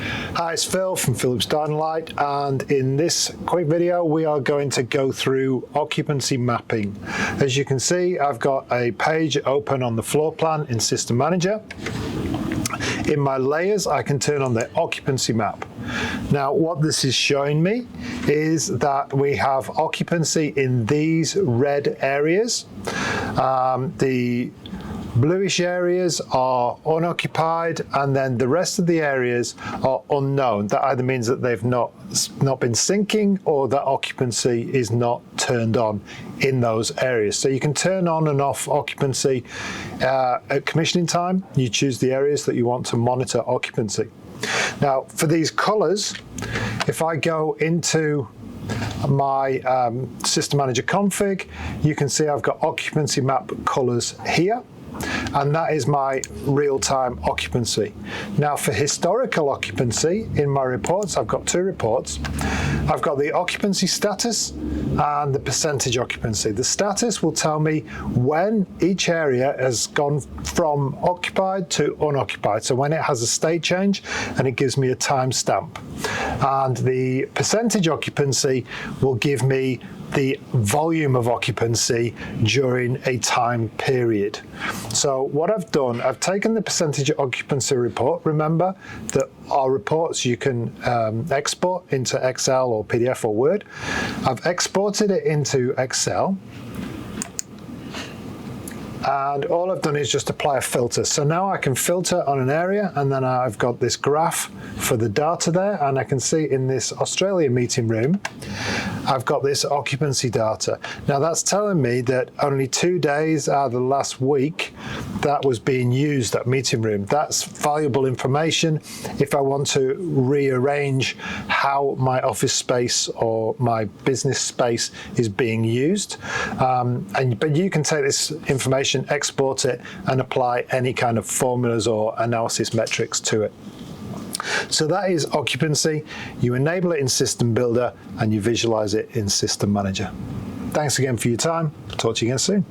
Hi, it's Phil from Philips Dynalite, and in this quick video we are going to go through occupancy mapping. As you can see, I've got a page open on the floor plan in System Manager. In my layers, I can turn on the occupancy map. Now, what this is showing me is that we have occupancy in these red areas. The bluish areas are unoccupied, and then the rest of the areas are unknown. That either means that they've not been sinking, or that occupancy is not turned on in those areas. So you can turn on and off occupancy at commissioning time. You choose the areas that you want to monitor occupancy. Now, for these colors, if I go into my System Manager config, you can see I've got occupancy map colors here, and that is my real-time occupancy. Now, for historical occupancy in my reports, I've got two reports. I've got the occupancy status and the percentage occupancy. The status will tell me when each area has gone from occupied to unoccupied, so when it has a state change, and it gives me a timestamp. And the percentage occupancy will give me the volume of occupancy during a time period. So what I've done, I've taken the percentage occupancy report. Remember that our reports you can export into Excel or PDF or Word. I've exported it into Excel, and all I've done is just apply a filter. So now I can filter on an area, and then I've got this graph for the data there, and I can see in this Australia meeting room, I've got this occupancy data. Now that's telling me that only 2 days out of the last week that was being used, that meeting room. That's valuable information if I want to rearrange how my office space or my business space is being used. But you can take this information, export it, and apply any kind of formulas or analysis metrics to it. So that is occupancy. You enable it in System Builder and you visualize it in System Manager. Thanks again for your time. Talk to you again soon.